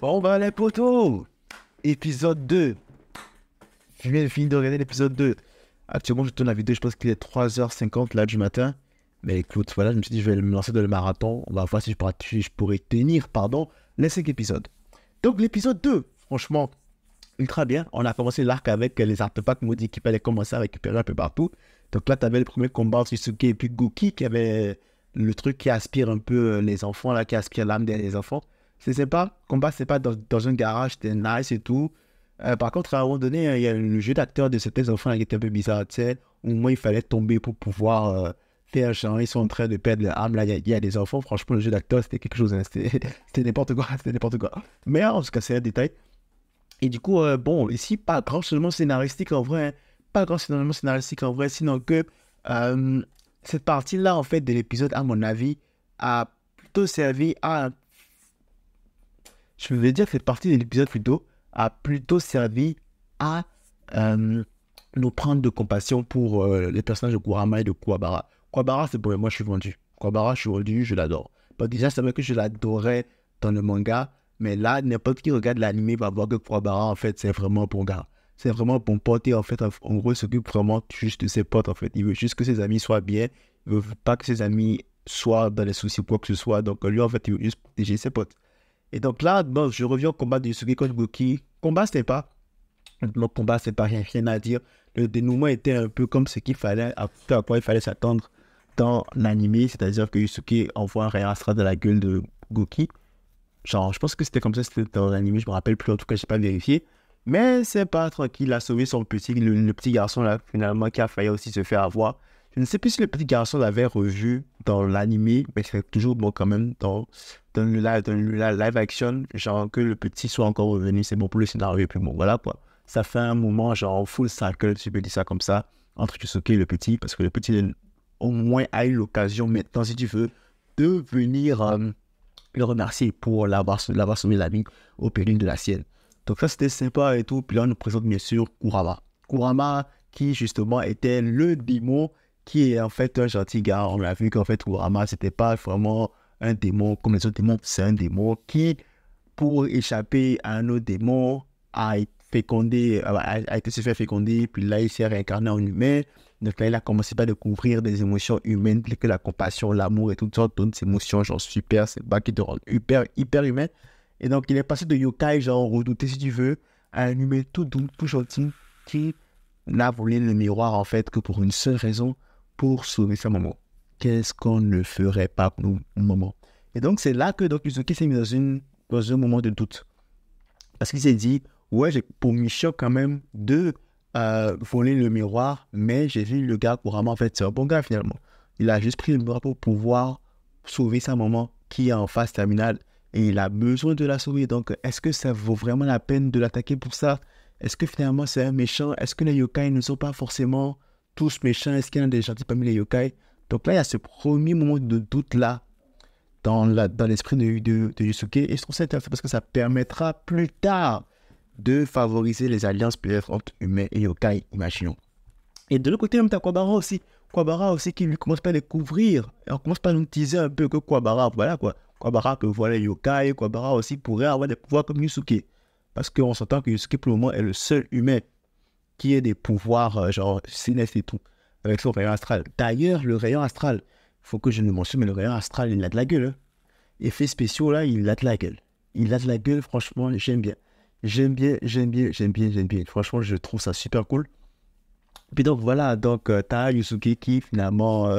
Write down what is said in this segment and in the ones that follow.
Bon bah les potos, épisode 2. Je viens de finir de regarder l'épisode 2. Actuellement je tourne la vidéo, je pense qu'il est 3h50 là du matin. Mais écoute, voilà, je me suis dit je vais me lancer dans le marathon. On va voir si je pourrais tenir, les 5 épisodes. Donc l'épisode 2, franchement, ultra bien. On a commencé l'arc avec les artefacts maudits qui fallait commencer à récupérer un peu partout. Donc là, tu avais le premier combat entre Yusuke et puis Goki qui avait le truc qui aspire un peu les enfants, là, qui aspire l'âme des enfants. C'est sympa. Combat, c'est pas dans un garage, c'était nice et tout. Par contre, à un moment donné, il y a le jeu d'acteur de certains enfants là, qui était un peu bizarre, tu sais. Au moins, il fallait tomber pour pouvoir faire genre, ils sont en train de perdre leur âme. Là, il y a des enfants. Franchement, le jeu d'acteur, c'était quelque chose. Hein, c'était n'importe quoi. C'était n'importe quoi. Mais en tout cas, c'est un détail. Et du coup, bon, ici, pas grand changement scénaristique en vrai. Hein. Pas grand changement scénaristique en vrai, sinon que euh, cette partie-là, en fait, de l'épisode, à mon avis, a plutôt servi à. Je veux dire que cette partie de l'épisode plutôt a plutôt servi à nous prendre de compassion pour les personnages de Kurama et de Kuwabara. Kuwabara, c'est pour moi, je suis vendu. Kuwabara, je suis vendu, je l'adore. Bon, déjà, c'est vrai que je l'adorais dans le manga, mais là, n'importe qui regarde l'anime va voir que Kuwabara, en fait, c'est vraiment un bon gars. C'est vraiment un bon pote et en fait, en gros, il s'occupe vraiment juste de ses potes, en fait. Il veut juste que ses amis soient bien. Il veut pas que ses amis soient dans les soucis ou quoi que ce soit. Donc, lui, en fait, il veut juste protéger ses potes. Et donc là, bon, je reviens au combat de Yusuke contre Goki. Combat, c'était pas. Le combat, c'est pas rien à dire. Le dénouement était un peu comme ce qu'il fallait, à quoi il fallait s'attendre dans l'anime, c'est-à-dire que Yusuke envoie un rayon astral dans la gueule de Goki. Genre, je pense que c'était comme ça, c'était dans l'anime, je me rappelle plus, en tout cas, j'ai pas vérifié. Mais c'est pas tranquille, il a sauvé son petit, le petit garçon là, finalement, qui a failli aussi se faire avoir. Je ne sais plus si le petit garçon l'avait revu dans l'anime, mais c'est toujours bon quand même dans le live action, genre que le petit soit encore revenu, c'est bon pour le scénario, et puis bon, voilà quoi. Ça fait un moment, genre full circle, tu peux dire ça comme ça, entre Yusuke et le petit, parce que le petit, au moins, a eu l'occasion maintenant, si tu veux, de venir le remercier pour l'avoir sauvé la vie au péril de la sienne. Donc ça, c'était sympa et tout. Puis là, on nous présente bien sûr Kurama. Kurama, qui justement était le démon, qui est en fait un gentil gars. On a vu qu'en fait, Kurama, c'était pas vraiment un démon comme les autres démons. C'est un démon qui, pour échapper à un autre démon, a été se faire féconder. Puis là, il s'est réincarné en humain. Donc là, il a commencé à découvrir des émotions humaines, telles que la compassion, l'amour et toutes sortes d'autres émotions, genre super, c'est pas qui te rendent hyper humain. Et donc, il est passé de yokai, genre redouté si tu veux, à un humain tout doux, tout gentil, qui n'a volé le miroir en fait que pour une seule raison, pour sauver sa maman. Qu'est-ce qu'on ne ferait pas pour nous, maman? Et donc, c'est là que donc, Yusuke s'est mis dans un moment de doute. Parce qu'il s'est dit, ouais, j'ai pour mission quand même de voler le miroir, mais j'ai vu le gars couramment, en fait, c'est un bon gars finalement. Il a juste pris le miroir pour pouvoir sauver sa maman qui est en phase terminale et il a besoin de la sauver. Donc, est-ce que ça vaut vraiment la peine de l'attaquer pour ça? Est-ce que finalement c'est un méchant? Est-ce que les yokai ne sont pas forcément tous méchants? Est-ce qu'il y en a des gentils parmi les yokai? Donc là, il y a ce premier moment de doute là dans l'esprit de Yusuke. Et je trouve ça intéressant parce que ça permettra plus tard de favoriser les alliances peut-être entre humains et yokai, imaginons. Et de l'autre côté, même t'as Kuwabara aussi. Kuwabara aussi qui lui commence pas à découvrir. Et on commence pas à nous teaser un peu que Kuwabara, voilà quoi. Kuwabara peut voir les yokai, Kuwabara aussi pourrait avoir des pouvoirs comme Yusuke. Parce qu'on s'entend que Yusuke pour le moment est le seul humain qui ait des pouvoirs genre célestes et tout. Avec son rayon astral. D'ailleurs, le rayon astral, faut que je le mentionne, mais le rayon astral, il a de la gueule. Hein. Effets spéciaux là, il a de la gueule. Il a de la gueule, franchement, j'aime bien. J'aime bien. Franchement, je trouve ça super cool. Puis donc voilà, donc t'as Yusuke qui finalement,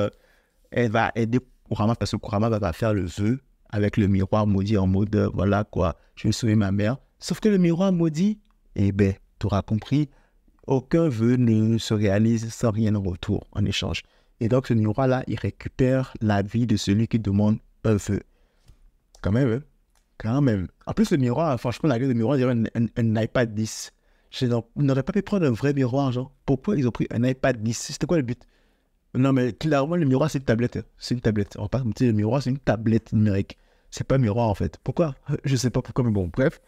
elle va aider Kurama parce que Kurama va faire le vœu avec le miroir maudit en mode, voilà quoi, je vais sauver ma mère. Sauf que le miroir maudit, eh ben, t'auras compris, aucun vœu ne se réalise sans rien en retour, en échange. Et donc ce miroir-là, il récupère la vie de celui qui demande un vœu. Quand même, hein. Quand même. En plus, le miroir, franchement, la gueule de miroir, dirait un iPad 10. On n'aurait pas pu prendre un vrai miroir, genre. Pourquoi ils ont pris un iPad 10? C'était quoi le but? Non, mais clairement, le miroir, c'est une tablette. Hein. C'est une tablette. On va pas se mentir, le miroir, c'est une tablette numérique. C'est pas un miroir, en fait. Pourquoi? Je sais pas pourquoi, mais bon, bref.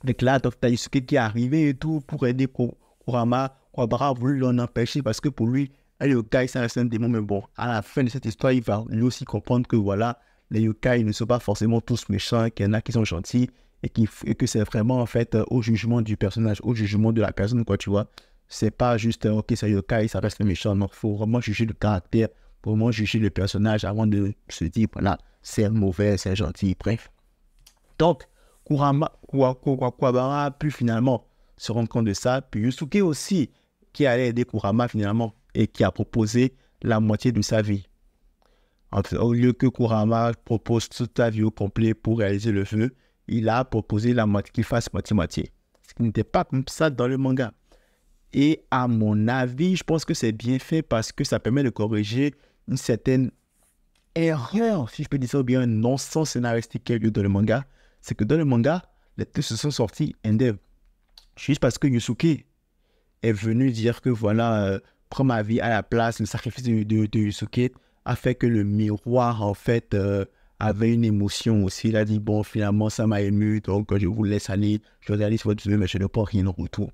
Donc là, donc, t'as Yusuke qui est arrivé et tout pour aider Kurama. Kuwabara a voulu l'en empêcher parce que pour lui, les yokai, ça reste un démon. Mais bon, à la fin de cette histoire, il va lui aussi comprendre que voilà, les yokai ne sont pas forcément tous méchants, qu'il y en a qui sont gentils et que c'est vraiment en fait au jugement du personnage, au jugement de la personne, quoi, tu vois. C'est pas juste, ok, c'est yokai, ça reste le méchant. Non, il faut vraiment juger le caractère, faut vraiment juger le personnage avant de se dire, voilà, c'est mauvais, c'est gentil, bref. Donc, Kuwabara a pu finalement se rendre compte de ça. Puis Yusuke aussi, qui allait aider Kurama finalement et qui a proposé la moitié de sa vie. Au lieu que Kurama propose toute sa vie au complet pour réaliser le vœu, il a proposé la moitié, qu'il fasse moitié-moitié. Ce qui n'était pas comme ça dans le manga. Et à mon avis, je pense que c'est bien fait parce que ça permet de corriger une certaine erreur, si je peux dire ça, ou bien un non-sens scénaristique qu'il y a eu dans le manga. C'est que dans le manga, les deux se sont sortis indemnes. Juste parce que Yusuke est venu dire que voilà, prends ma vie à la place, le sacrifice de Yusuke a fait que le miroir, en fait, avait une émotion aussi. Il a dit, bon, finalement, ça m'a ému, donc je vous laisse aller, je réalise votre vœu, mais je ne peux rien en retour.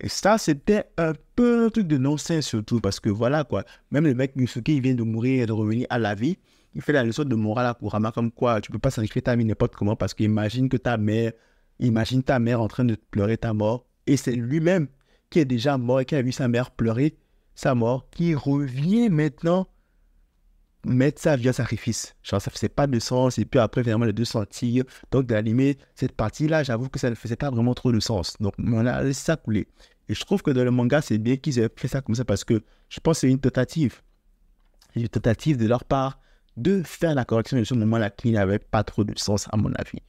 Et ça, c'était un peu un truc de non-sens surtout, parce que voilà, quoi. Même le mec Yusuke, il vient de mourir et de revenir à la vie. Il fait la leçon de morale à Kurama, comme quoi tu ne peux pas sacrifier ta vie n'importe comment, parce qu'imagine que imagine ta mère en train de pleurer ta mort, et c'est lui-même qui est déjà mort et qui a vu sa mère pleurer sa mort, qui revient maintenant mettre sa vie en sacrifice. Genre, ça ne faisait pas de sens, et puis après, finalement, les deux sentir. Donc, de l'animé, cette partie-là, j'avoue que ça ne faisait pas vraiment trop de sens. Donc, on a laissé ça couler. Et je trouve que dans le manga, c'est bien qu'ils aient fait ça comme ça, parce que je pense que c'est une tentative. Une tentative de leur part de faire la correction de ce moment-là qui n'avait pas trop de sens, à mon avis.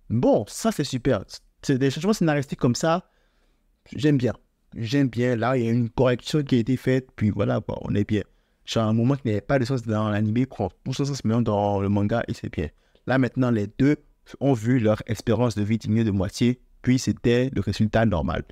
Bon, ça, c'est super. C'est des changements scénaristiques comme ça, j'aime bien. J'aime bien. Là, il y a une correction qui a été faite, puis voilà, quoi, on est bien. Genre, un moment qui n'avait pas de sens dans l'anime, prend tout ce sens maintenant dans le manga, et c'est bien. Là, maintenant, les deux ont vu leur espérance de vie diminuer de moitié, puis c'était le résultat normal.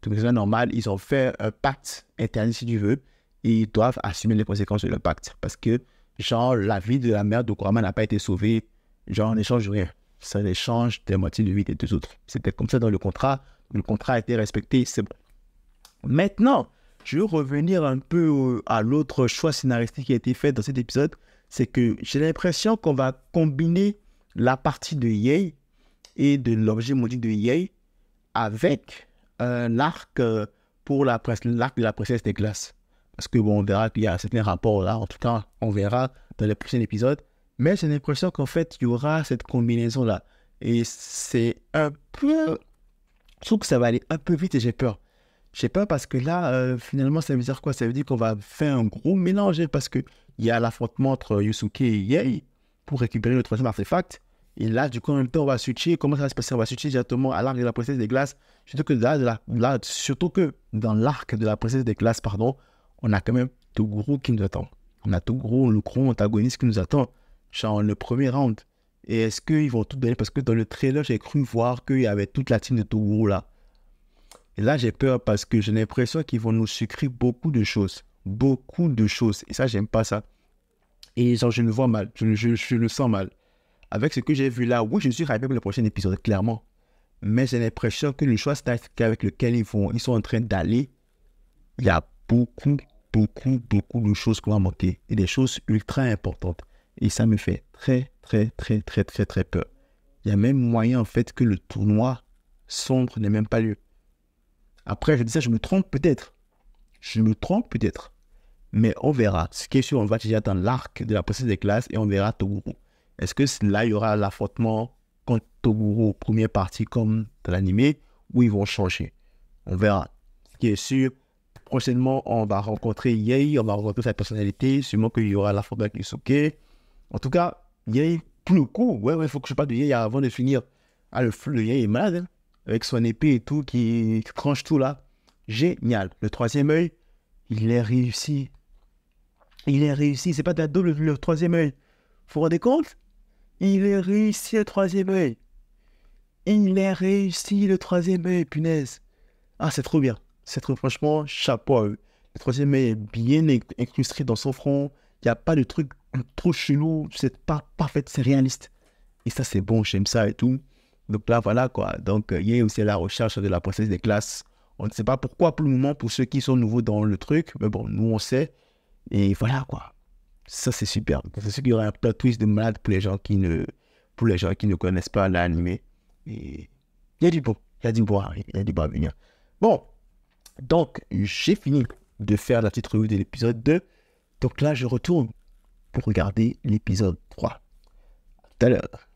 Le résultat normal, ils ont fait un pacte interdit, si tu veux, et ils doivent assumer les conséquences de leur pacte. Parce que, genre, la vie de la mère de Kurama n'a pas été sauvée, genre, en échange de rien. C'est l'échange des moitiés de vie des deux autres. C'était comme ça dans le contrat a été respecté, c'est bon. Maintenant, je veux revenir un peu à l'autre choix scénaristique qui a été fait dans cet épisode. C'est que j'ai l'impression qu'on va combiner la partie de Yei et de l'objet maudit de Yei avec l'arc pour l'arc de la princesse des glaces. Parce que bon, on verra qu'il y a certains rapports là. En tout cas, on verra dans les prochains épisodes. Mais j'ai l'impression qu'en fait, il y aura cette combinaison là. Et c'est un peu... Je trouve que ça va aller un peu vite et j'ai peur. J'ai peur parce que là, finalement, ça veut dire quoi? Ça veut dire qu'on va faire un gros mélange parce qu'il y a l'affrontement entre Yusuke et Yei pour récupérer le troisième artefact. Et là, du coup, en même temps, on va switcher. Comment ça va se passer? On va switcher directement à l'arc de la princesse des glaces. Surtout que dans l'arc de la princesse des glaces, pardon, on a quand même Toguro qui nous attend. On a Toguro, le gros antagoniste qui nous attend. Genre le premier round. Et est-ce qu'ils vont tout donner? Parce que dans le trailer, j'ai cru voir qu'il y avait toute la team de Toguro là. Et là, j'ai peur parce que j'ai l'impression qu'ils vont nous sucrer beaucoup de choses. Beaucoup de choses. Et ça, j'aime pas ça. Et genre, je le vois mal. Je le sens mal. Avec ce que j'ai vu là, oui, je suis hypé pour le prochain épisode, clairement. Mais j'ai l'impression que le choix statistique avec lequel ils sont en train d'aller, il y a beaucoup de choses qu'on va manquer. Et des choses ultra importantes. Et ça me fait très peur. Il y a même moyen, en fait, que le tournoi sombre n'ait même pas lieu. Après, je dis ça, je me trompe peut-être. Mais on verra. Ce qui est sûr, on va déjà dans l'arc de la princesse des glaces et on verra Toguro. Est-ce que là, il y aura l'affrontement contre Toguro, première partie comme dans l'animé, ou ils vont changer? On verra. Ce qui est sûr, prochainement, on va rencontrer Yei, on va rencontrer sa personnalité, sûrement qu'il y aura l'affrontement avec Yusuke. En tout cas, Yei, pour le coup, il faut que je parle de Yei avant de finir. Ah, le Yei est malade, hein, avec son épée et tout, qui tranche tout là. Génial. Le troisième œil, il est réussi. C'est pas de double le troisième œil. Vous vous rendez compte? Il est réussi le troisième œil. Punaise. Ah, c'est trop bien. Franchement, chapeau à eux. Le troisième œil est bien incrusté dans son front. Il n'y a pas de truc trop chelou. C'est pas parfait, c'est réaliste. Et ça, c'est bon, j'aime ça et tout. Donc là, voilà quoi. Donc, il y a aussi la recherche de la princesse des glaces. On ne sait pas pourquoi pour le moment, pour ceux qui sont nouveaux dans le truc. Mais bon, nous, on sait. Et voilà quoi. Ça, c'est super. C'est sûr qu'il y aura un plot twist de malade pour les gens qui ne connaissent pas l'anime. Et il y a du beau. Il y a du beau à venir. Bon, donc, j'ai fini de faire la petite revue de l'épisode 2. Donc là, je retourne pour regarder l'épisode 3. À tout à l'heure.